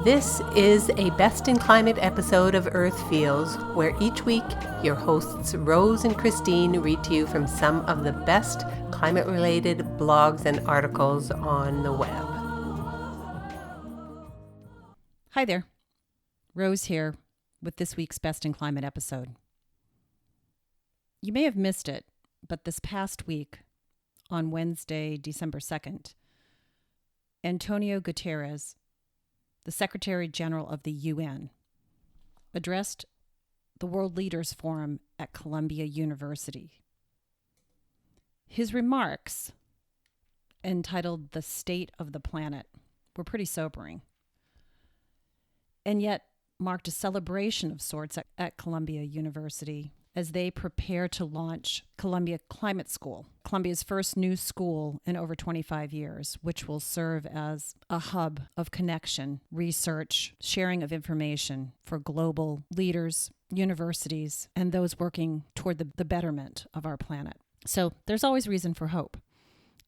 This is a Best in Climate episode of Earth Feels, where each week your hosts Rose and Christine read to you from some of the best climate-related blogs and articles on the web. Hi there, Rose here with this week's Best in Climate episode. You may have missed it, but this past week, on Wednesday, December 2nd, António Guterres, the Secretary General of the UN, addressed the World Leaders Forum at Columbia University. His remarks, entitled "The State of the Planet," were pretty sobering, and yet marked a celebration of sorts at Columbia University as they prepare to launch Columbia Climate School, Columbia's first new school in over 25 years, which will serve as a hub of connection, research, sharing of information for global leaders, universities, and those working toward the betterment of our planet. So there's always reason for hope.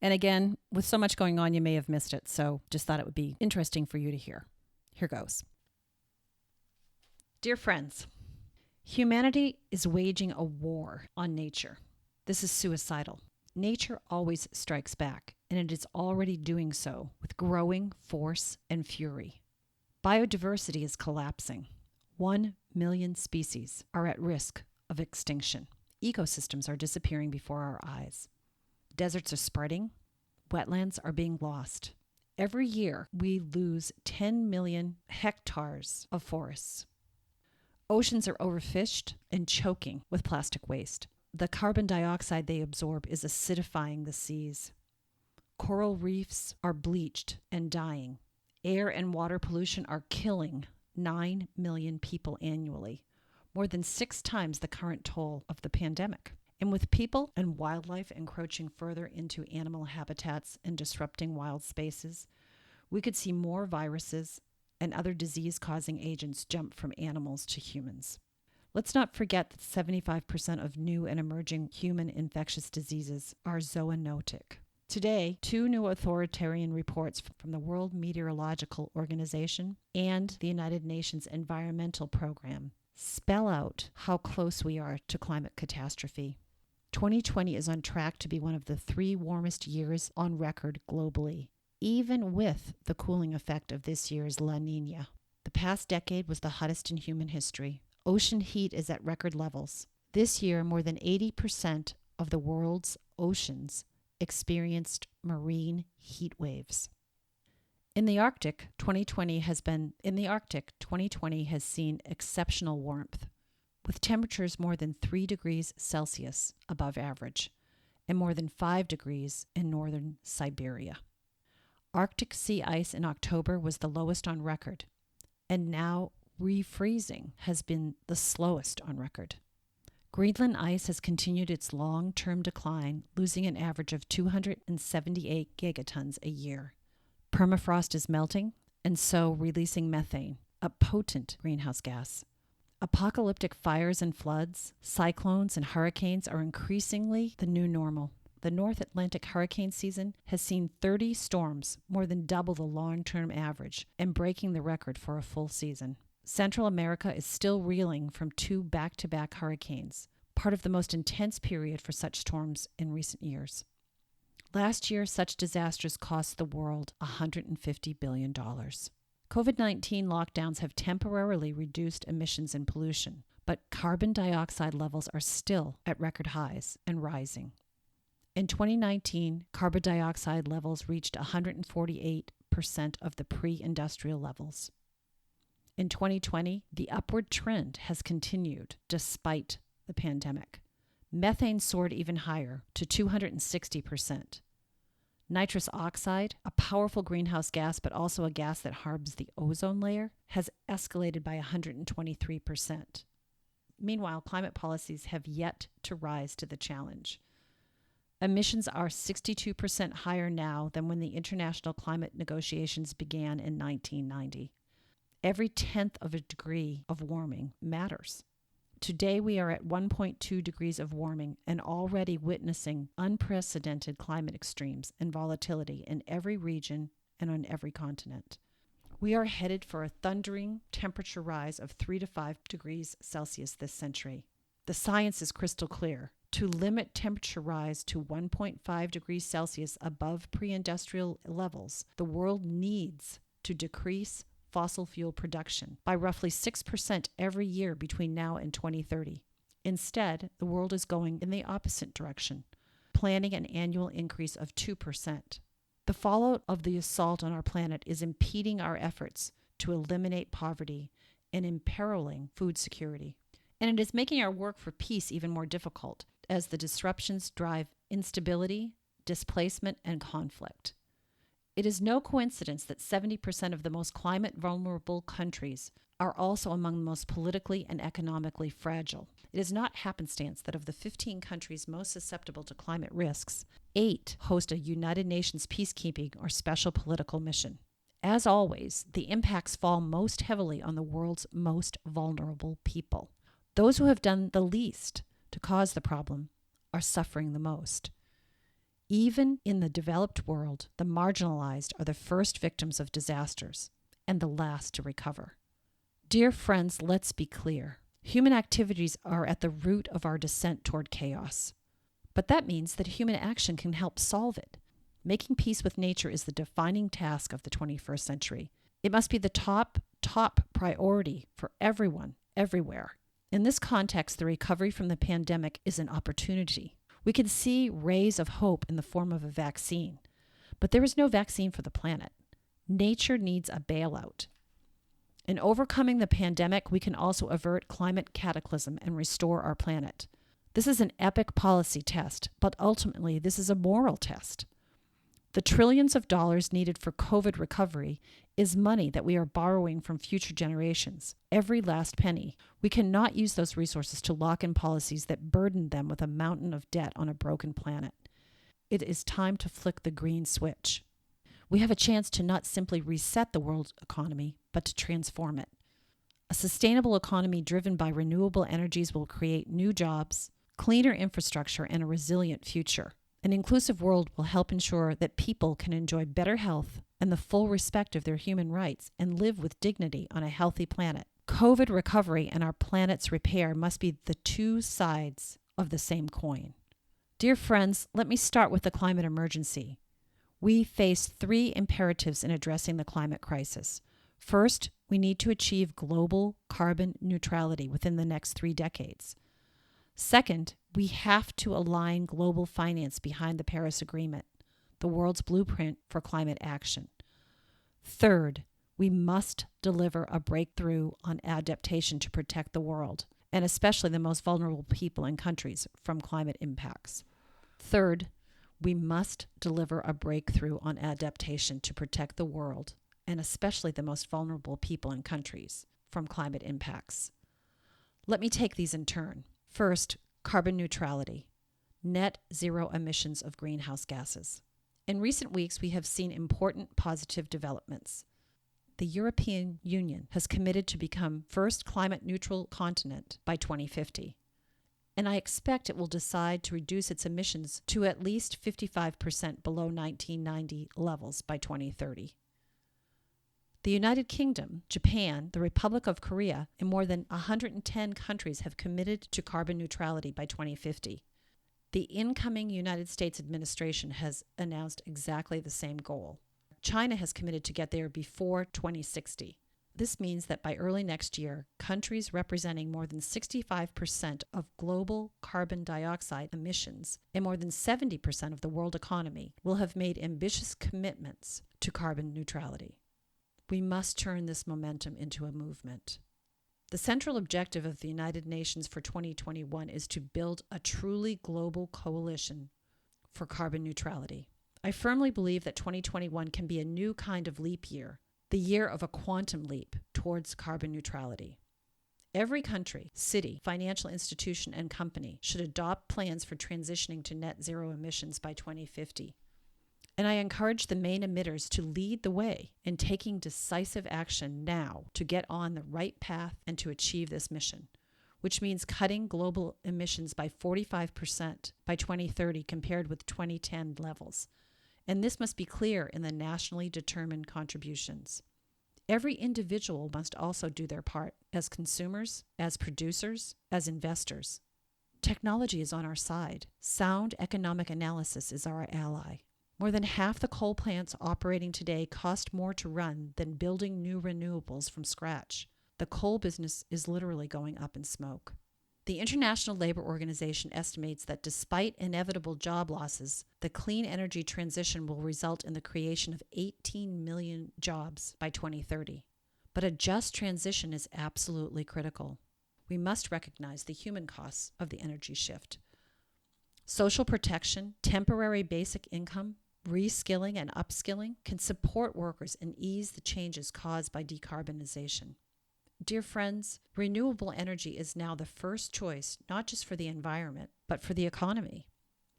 And again, with so much going on, you may have missed it, so just thought it would be interesting for you to hear. Here goes. Dear friends, humanity is waging a war on nature. This is suicidal. Nature always strikes back, and it is already doing so with growing force and fury. Biodiversity is collapsing. 1 million species are at risk of extinction. Ecosystems are disappearing before our eyes. Deserts are spreading. Wetlands are being lost. Every year, we lose 10 million hectares of forests. Oceans are overfished and choking with plastic waste. The carbon dioxide they absorb is acidifying the seas. Coral reefs are bleached and dying. Air and water pollution are killing 9 million people annually, more than 6 times the current toll of the pandemic. And with people and wildlife encroaching further into animal habitats and disrupting wild spaces, we could see more viruses and other disease-causing agents jump from animals to humans. Let's not forget that 75% of new and emerging human infectious diseases are zoonotic. Today, 2 new authoritarian reports from the World Meteorological Organization and the United Nations Environmental Program spell out how close we are to climate catastrophe. 2020 is on track to be one of the 3 warmest years on record globally, even with the cooling effect of this year's La Niña. The past decade was the hottest in human history. Ocean heat is at record levels. This year, more than 80% of the world's oceans experienced marine heat waves. In the Arctic, 2020 has seen exceptional warmth, with temperatures more than 3 degrees Celsius above average, and more than 5 degrees in northern Siberia. Arctic sea ice in October was the lowest on record, and now refreezing has been the slowest on record. Greenland ice has continued its long-term decline, losing an average of 278 gigatons a year. Permafrost is melting, and so releasing methane, a potent greenhouse gas. Apocalyptic fires and floods, cyclones and hurricanes are increasingly the new normal. The North Atlantic hurricane season has seen 30 storms, more than double the long-term average, and breaking the record for a full season. Central America is still reeling from 2 back-to-back hurricanes, part of the most intense period for such storms in recent years. Last year, such disasters cost the world $150 billion. COVID-19 lockdowns have temporarily reduced emissions and pollution, but carbon dioxide levels are still at record highs and rising. In 2019, carbon dioxide levels reached 148% of the pre-industrial levels. In 2020, the upward trend has continued despite the pandemic. Methane soared even higher to 260%. Nitrous oxide, a powerful greenhouse gas but also a gas that harms the ozone layer, has escalated by 123%. Meanwhile, climate policies have yet to rise to the challenge. Emissions are 62% higher now than when the international climate negotiations began in 1990. Every 1/10 of a degree of warming matters. Today we are at 1.2 degrees of warming and already witnessing unprecedented climate extremes and volatility in every region and on every continent. We are headed for a thundering temperature rise of 3 to 5 degrees Celsius this century. The science is crystal clear. To limit temperature rise to 1.5 degrees Celsius above pre-industrial levels, the world needs to decrease fossil fuel production by roughly 6% every year between now and 2030. Instead, the world is going in the opposite direction, planning an annual increase of 2%. The fallout of the assault on our planet is impeding our efforts to eliminate poverty and imperiling food security. And it is making our work for peace even more difficult as the disruptions drive instability, displacement, and conflict. It is no coincidence that 70% of the most climate vulnerable countries are also among the most politically and economically fragile. It is not happenstance that of the 15 countries most susceptible to climate risks, 8 host a United Nations peacekeeping or special political mission. As always, the impacts fall most heavily on the world's most vulnerable people. Those who have done the least to cause the problem are suffering the most. Even in the developed world, the marginalized are the first victims of disasters and the last to recover. Dear friends, let's be clear. Human activities are at the root of our descent toward chaos. But that means that human action can help solve it. Making peace with nature is the defining task of the 21st century. It must be the top priority for everyone, everywhere. In this context, the recovery from the pandemic is an opportunity. We can see rays of hope in the form of a vaccine, but there is no vaccine for the planet. Nature needs a bailout. In overcoming the pandemic, we can also avert climate cataclysm and restore our planet. This is an epic policy test, but ultimately this is a moral test. The trillions of dollars needed for COVID recovery is money that we are borrowing from future generations, every last penny. We cannot use those resources to lock in policies that burden them with a mountain of debt on a broken planet. It is time to flick the green switch. We have a chance to not simply reset the world's economy, but to transform it. A sustainable economy driven by renewable energies will create new jobs, cleaner infrastructure, and a resilient future. An inclusive world will help ensure that people can enjoy better health and the full respect of their human rights and live with dignity on a healthy planet. COVID recovery and our planet's repair must be the two sides of the same coin. Dear friends, let me start with the climate emergency. We face 3 imperatives in addressing the climate crisis. First, we need to achieve global carbon neutrality within the next 3 decades. Second, we have to align global finance behind the Paris Agreement, the world's blueprint for climate action. Third, we must deliver a breakthrough on adaptation to protect the world, and especially the most vulnerable people and countries from climate impacts. Third, we must deliver a breakthrough on adaptation to protect the world, and especially the most vulnerable people and countries from climate impacts. Let me take these in turn. First, carbon neutrality, net zero emissions of greenhouse gases. In recent weeks, we have seen important positive developments. The European Union has committed to become first climate neutral continent by 2050. And I expect it will decide to reduce its emissions to at least 55% below 1990 levels by 2030. The United Kingdom, Japan, the Republic of Korea, and more than 110 countries have committed to carbon neutrality by 2050. The incoming United States administration has announced exactly the same goal. China has committed to get there before 2060. This means that by early next year, countries representing more than 65% of global carbon dioxide emissions and more than 70% of the world economy will have made ambitious commitments to carbon neutrality. We must turn this momentum into a movement. The central objective of the United Nations for 2021 is to build a truly global coalition for carbon neutrality. I firmly believe that 2021 can be a new kind of leap year, the year of a quantum leap towards carbon neutrality. Every country, city, financial institution, and company should adopt plans for transitioning to net zero emissions by 2050. And I encourage the main emitters to lead the way in taking decisive action now to get on the right path and to achieve this mission, which means cutting global emissions by 45% by 2030 compared with 2010 levels. And this must be clear in the nationally determined contributions. Every individual must also do their part as consumers, as producers, as investors. Technology is on our side. Sound economic analysis is our ally. More than half the coal plants operating today cost more to run than building new renewables from scratch. The coal business is literally going up in smoke. The International Labor Organization estimates that despite inevitable job losses, the clean energy transition will result in the creation of 18 million jobs by 2030. But a just transition is absolutely critical. We must recognize the human costs of the energy shift. Social protection, temporary basic income, reskilling and upskilling can support workers and ease the changes caused by decarbonization. Dear friends, renewable energy is now the first choice, not just for the environment, but for the economy.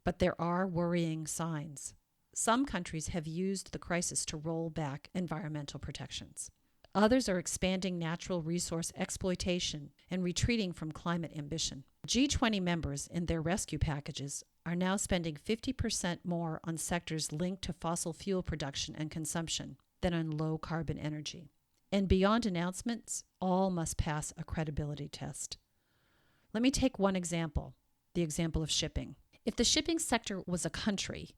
But there are worrying signs. Some countries have used the crisis to roll back environmental protections. Others are expanding natural resource exploitation and retreating from climate ambition. G20 members, in their rescue packages, are now spending 50% more on sectors linked to fossil fuel production and consumption than on low-carbon energy. And beyond announcements, all must pass a credibility test. Let me take one example, the example of shipping. If the shipping sector was a country,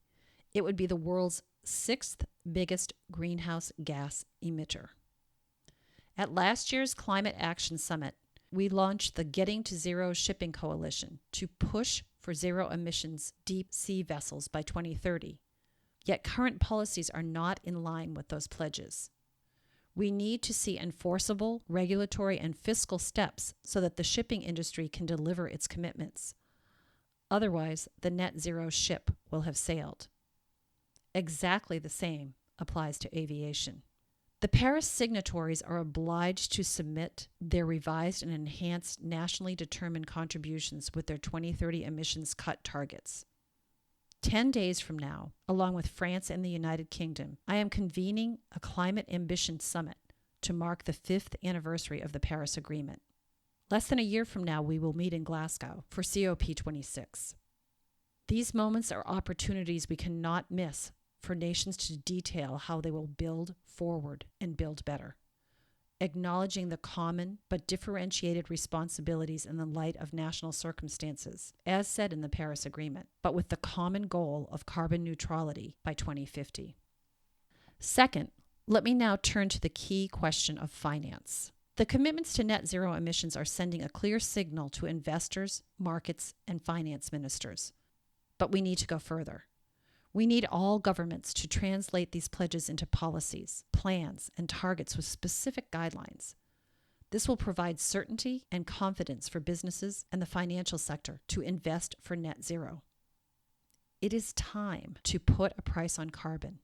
it would be the world's 6th biggest greenhouse gas emitter. At last year's Climate Action Summit, we launched the Getting to Zero Shipping Coalition to push for zero emissions deep sea vessels by 2030. Yet current policies are not in line with those pledges. We need to see enforceable regulatory and fiscal steps so that the shipping industry can deliver its commitments. Otherwise, the net zero ship will have sailed. Exactly the same applies to aviation. The Paris signatories are obliged to submit their revised and enhanced nationally determined contributions with their 2030 emissions cut targets. 10 days from now, along with France and the United Kingdom, I am convening a Climate Ambition Summit to mark the 5th anniversary of the Paris Agreement. Less than a year from now, we will meet in Glasgow for COP26. These moments are opportunities we cannot miss for nations to detail how they will build forward and build better, acknowledging the common but differentiated responsibilities in the light of national circumstances, as said in the Paris Agreement, but with the common goal of carbon neutrality by 2050. Second, let me now turn to the key question of finance. The commitments to net zero emissions are sending a clear signal to investors, markets, and finance ministers. But we need to go further. We need all governments to translate these pledges into policies, plans, and targets with specific guidelines. This will provide certainty and confidence for businesses and the financial sector to invest for net zero. It is time to put a price on carbon,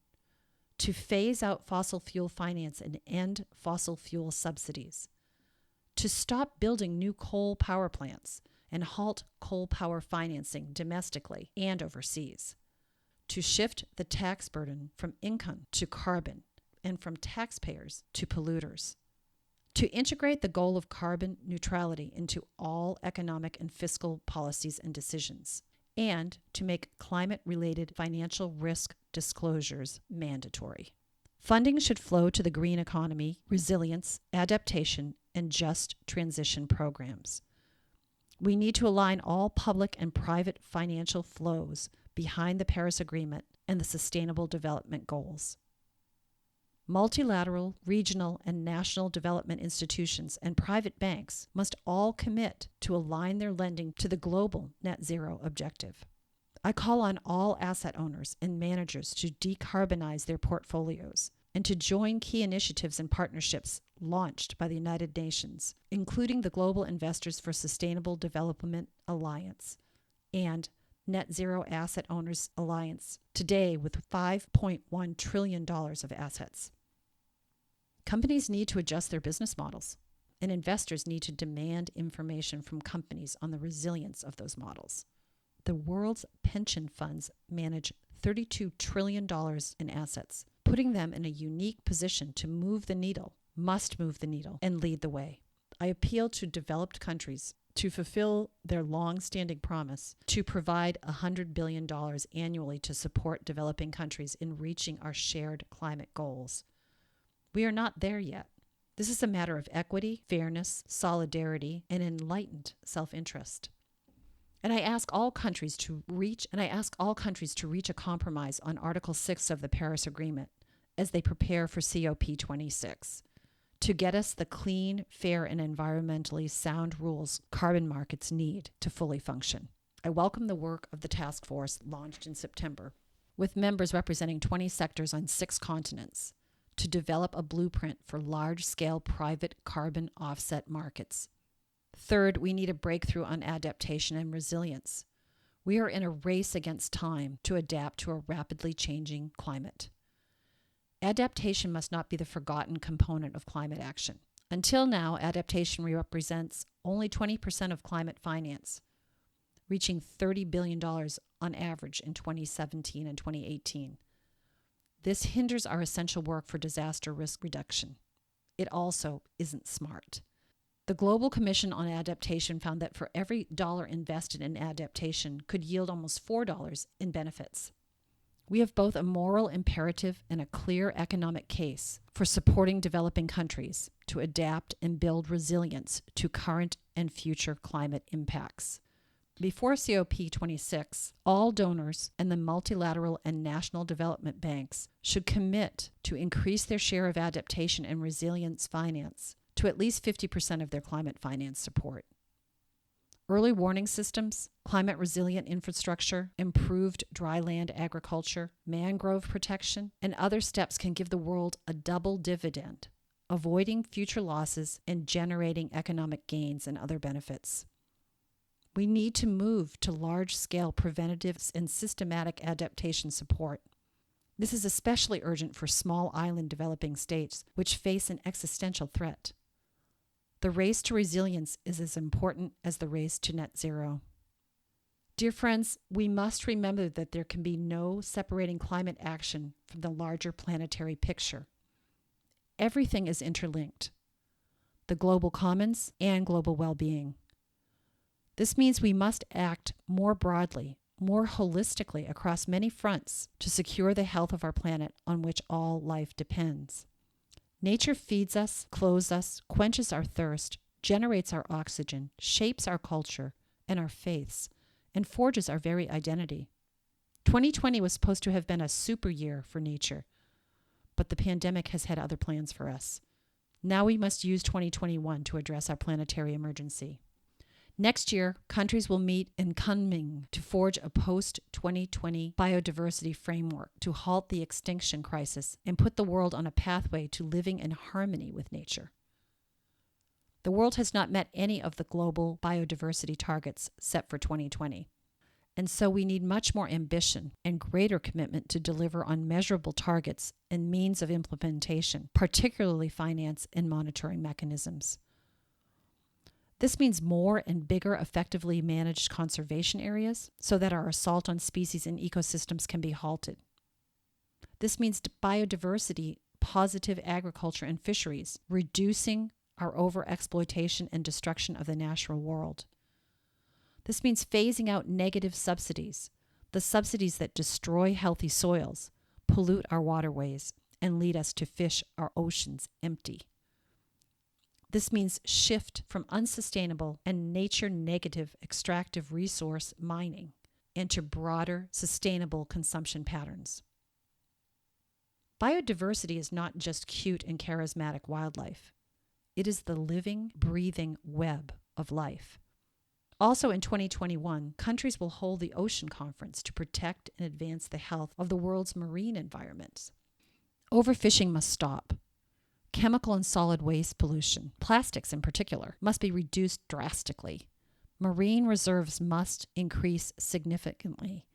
to phase out fossil fuel finance and end fossil fuel subsidies, to stop building new coal power plants and halt coal power financing domestically and overseas, to shift the tax burden from income to carbon and from taxpayers to polluters, to integrate the goal of carbon neutrality into all economic and fiscal policies and decisions, and to make climate-related financial risk disclosures mandatory. Funding should flow to the green economy, resilience, adaptation, and just transition programs. We need to align all public and private financial flows behind the Paris Agreement and the Sustainable Development Goals. Multilateral, regional, and national development institutions and private banks must all commit to align their lending to the global net zero objective. I call on all asset owners and managers to decarbonize their portfolios and to join key initiatives and partnerships launched by the United Nations, including the Global Investors for Sustainable Development Alliance and Net Zero Asset Owners Alliance, today with $5.1 trillion of assets. Companies need to adjust their business models, and investors need to demand information from companies on the resilience of those models. The world's pension funds manage $32 trillion in assets, putting them in a unique position to move the needle, must move the needle, and lead the way. I appeal to developed countries to fulfill their long-standing promise to provide $100 billion annually to support developing countries in reaching our shared climate goals. We are not there yet, This is a matter of equity, fairness, solidarity, and enlightened self-interest. And I ask all countries to reach a compromise on Article 6 of the Paris Agreement as they prepare for COP26 to get us the clean, fair, and environmentally sound rules carbon markets need to fully function. I welcome the work of the task force launched in September, with members representing 20 sectors on 6 continents, to develop a blueprint for large-scale private carbon offset markets. Third, we need a breakthrough on adaptation and resilience. We are in a race against time to adapt to a rapidly changing climate. Adaptation must not be the forgotten component of climate action. Until now, adaptation represents only 20% of climate finance, reaching $30 billion on average in 2017 and 2018. This hinders our essential work for disaster risk reduction. It also isn't smart. The Global Commission on Adaptation found that for every dollar invested in adaptation could yield almost $4 in benefits. We have both a moral imperative and a clear economic case for supporting developing countries to adapt and build resilience to current and future climate impacts. Before COP26, all donors and the multilateral and national development banks should commit to increase their share of adaptation and resilience finance to at least 50% of their climate finance support. Early warning systems, climate resilient infrastructure, improved dry land agriculture, mangrove protection, and other steps can give the world a double dividend, avoiding future losses and generating economic gains and other benefits. We need to move to large-scale preventative and systematic adaptation support. This is especially urgent for small island developing states, which face an existential threat. The race to resilience is as important as the race to net zero. Dear friends, we must remember that there can be no separating climate action from the larger planetary picture. Everything is interlinked: the global commons and global well-being. This means we must act more broadly, more holistically across many fronts to secure the health of our planet on which all life depends. Nature feeds us, clothes us, quenches our thirst, generates our oxygen, shapes our culture and our faiths, and forges our very identity. 2020 was supposed to have been a super year for nature, but the pandemic has had other plans for us. Now we must use 2021 to address our planetary emergency. Next year, countries will meet in Kunming to forge a post-2020 biodiversity framework to halt the extinction crisis and put the world on a pathway to living in harmony with nature. The world has not met any of the global biodiversity targets set for 2020. And so we need much more ambition and greater commitment to deliver on measurable targets and means of implementation, particularly finance and monitoring mechanisms. This means more and bigger, effectively managed conservation areas so that our assault on species and ecosystems can be halted. This means biodiversity, positive agriculture and fisheries, reducing our overexploitation and destruction of the natural world. This means phasing out negative subsidies, the subsidies that destroy healthy soils, pollute our waterways, and lead us to fish our oceans empty. This means shift from unsustainable and nature-negative extractive resource mining into broader, sustainable consumption patterns. Biodiversity is not just cute and charismatic wildlife. It is the living, breathing web of life. Also in 2021, countries will hold the Ocean Conference to protect and advance the health of the world's marine environments. Overfishing must stop. Chemical and solid waste pollution, plastics in particular, must be reduced drastically. Marine reserves must increase significantly,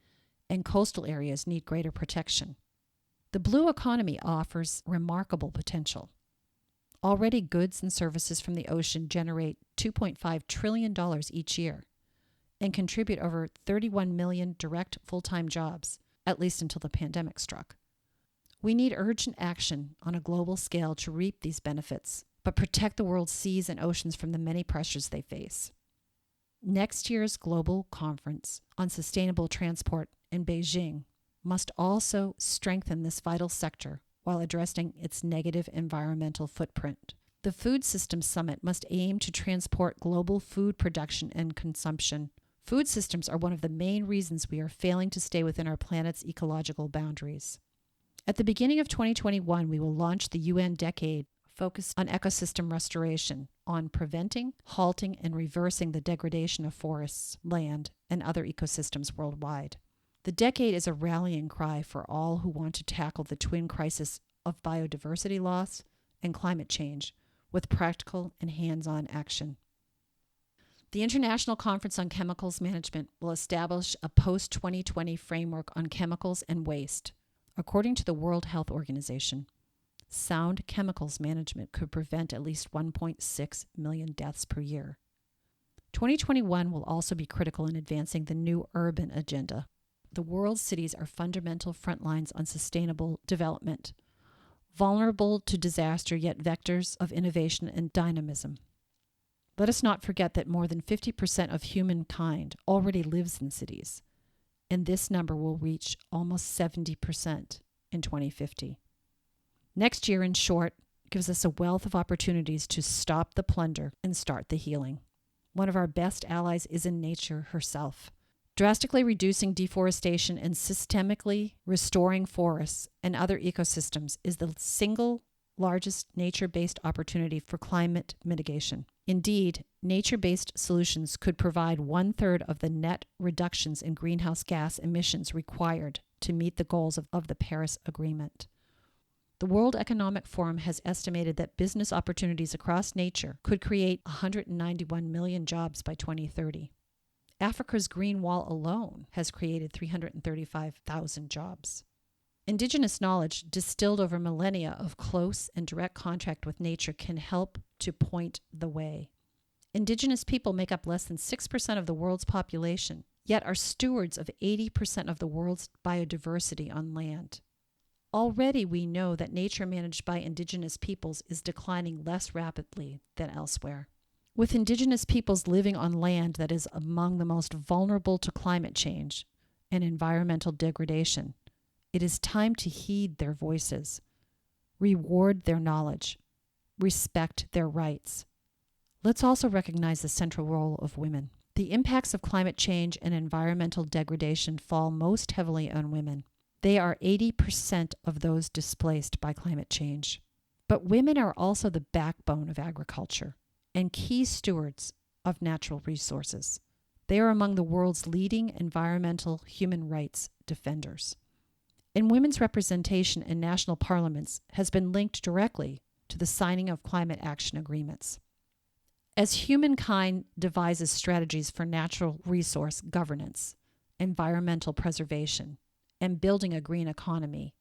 and coastal areas need greater protection. The blue economy offers remarkable potential. Already, goods and services from the ocean generate $2.5 trillion each year and contribute over 31 million direct full-time jobs, at least until the pandemic struck. We need urgent action on a global scale to reap these benefits, but protect the world's seas and oceans from the many pressures they face. Next year's global conference on sustainable transport in Beijing must also strengthen this vital sector while addressing its negative environmental footprint. The Food Systems Summit must aim to transport global food production and consumption. Food systems are one of the main reasons we are failing to stay within our planet's ecological boundaries. At the beginning of 2021, we will launch the UN Decade focused on ecosystem restoration, on preventing, halting, and reversing the degradation of forests, land, and other ecosystems worldwide. The decade is a rallying cry for all who want to tackle the twin crisis of biodiversity loss and climate change with practical and hands-on action. The International Conference on Chemicals Management will establish a post-2020 framework on chemicals and waste. According to the World Health Organization, sound chemicals management could prevent at least 1.6 million deaths per year. 2021 will also be critical in advancing the new urban agenda. The world's cities are fundamental front lines on sustainable development, vulnerable to disaster yet vectors of innovation and dynamism. Let us not forget that more than 50% of humankind already lives in cities, and this number will reach almost 70% in 2050. Next year, in short, gives us a wealth of opportunities to stop the plunder and start the healing. One of our best allies is in nature herself. Drastically reducing deforestation and systemically restoring forests and other ecosystems is the single largest nature-based opportunity for climate mitigation. Indeed, nature-based solutions could provide 1/3 of the net reductions in greenhouse gas emissions required to meet the goals of the Paris Agreement. The World Economic Forum has estimated that business opportunities across nature could create 191 million jobs by 2030. Africa's Green Wall alone has created 335,000 jobs. Indigenous knowledge distilled over millennia of close and direct contact with nature can help to point the way. Indigenous people make up less than 6% of the world's population, yet are stewards of 80% of the world's biodiversity on land. Already we know that nature managed by indigenous peoples is declining less rapidly than elsewhere. With indigenous peoples living on land that is among the most vulnerable to climate change and environmental degradation, it is time to heed their voices, reward their knowledge, respect their rights. Let's also recognize the central role of women. The impacts of climate change and environmental degradation fall most heavily on women. They are 80% of those displaced by climate change. But women are also the backbone of agriculture and key stewards of natural resources. They are among the world's leading environmental human rights defenders. And women's representation in national parliaments has been linked directly to the signing of climate action agreements. As humankind devises strategies for natural resource governance, environmental preservation, and building a green economy,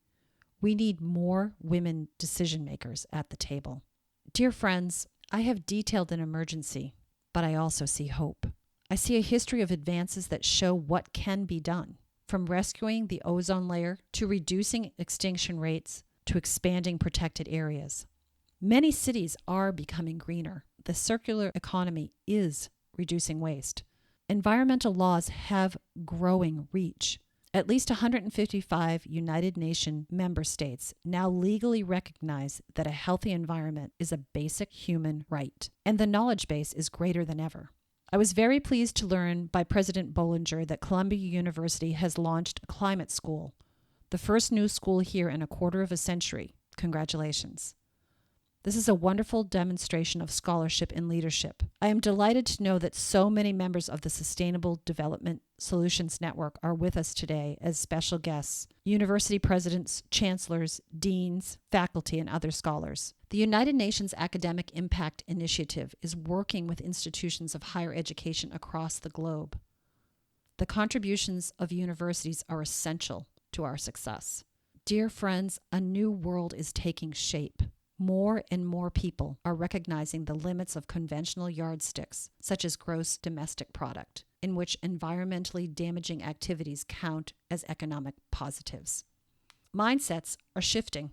we need more women decision makers at the table. Dear friends, I have detailed an emergency, but I also see hope. I see a history of advances that show what can be done, from rescuing the ozone layer to reducing extinction rates to expanding protected areas. Many cities are becoming greener. The circular economy is reducing waste. Environmental laws have growing reach. At least 155 United Nations member states now legally recognize that a healthy environment is a basic human right, and the knowledge base is greater than ever. I was very pleased to learn by President Bollinger that Columbia University has launched a climate school, the first new school here in a quarter of a century. Congratulations. This is a wonderful demonstration of scholarship and leadership. I am delighted to know that so many members of the Sustainable Development Solutions Network are with us today as special guests, university presidents, chancellors, deans, faculty, and other scholars. The United Nations Academic Impact Initiative is working with institutions of higher education across the globe. The contributions of universities are essential to our success. Dear friends, a new world is taking shape. More and more people are recognizing the limits of conventional yardsticks, such as gross domestic product, in which environmentally damaging activities count as economic positives. Mindsets are shifting.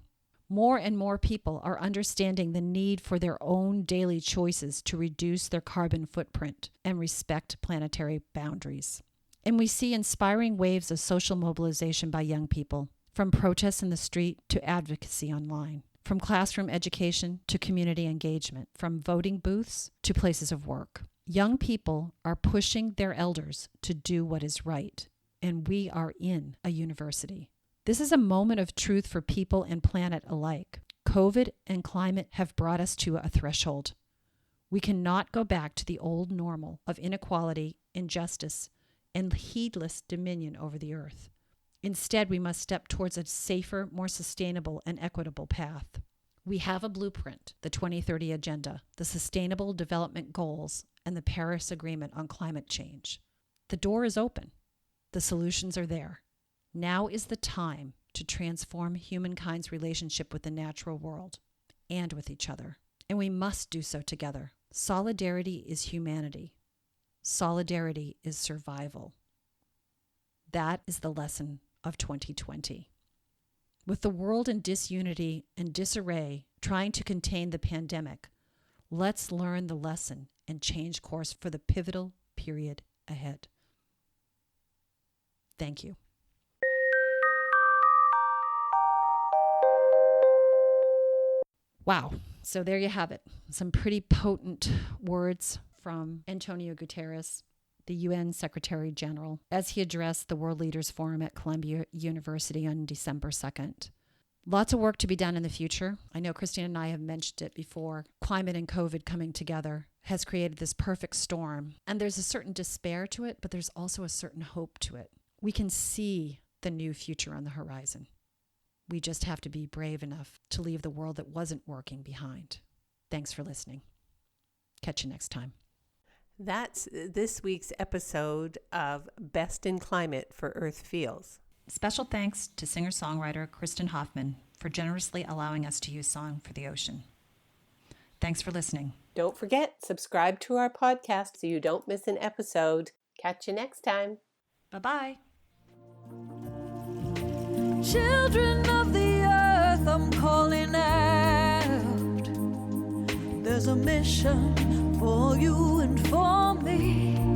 More and more people are understanding the need for their own daily choices to reduce their carbon footprint and respect planetary boundaries. And we see inspiring waves of social mobilization by young people, from protests in the street to advocacy online. from classroom education to community engagement, from voting booths to places of work. Young people are pushing their elders to do what is right, and we are in a university. This is a moment of truth for people and planet alike. COVID and climate have brought us to a threshold. We cannot go back to the old normal of inequality, injustice, and heedless dominion over the earth. Instead, we must step towards a safer, more sustainable, and equitable path. We have a blueprint, the 2030 Agenda, the Sustainable Development Goals, and the Paris Agreement on climate change. The door is open. The solutions are there. Now is the time to transform humankind's relationship with the natural world and with each other. And we must do so together. Solidarity is humanity. Solidarity is survival. That is the lesson of 2020. With the world in disunity and disarray, trying to contain the pandemic, let's learn the lesson and change course for the pivotal period ahead. Thank you. Wow. So there you have it. Some pretty potent words from António Guterres, the UN Secretary General, as he addressed the World Leaders Forum at Columbia University on December 2nd. Lots of work to be done in the future. I know Christine and I have mentioned it before. Climate and COVID coming together has created this perfect storm. And there's a certain despair to it, but there's also a certain hope to it. We can see the new future on the horizon. We just have to be brave enough to leave the world that wasn't working behind. Thanks for listening. Catch you next time. That's this week's episode of Best in Climate for Earth Feels. Special thanks to singer-songwriter Kristen Hoffman for generously allowing us to use Song for the Ocean. Thanks for listening. Don't forget, subscribe to our podcast so you don't miss an episode. Catch you next time. Bye-bye. Children of the earth, I'm calling out. There's a mission for you and for me.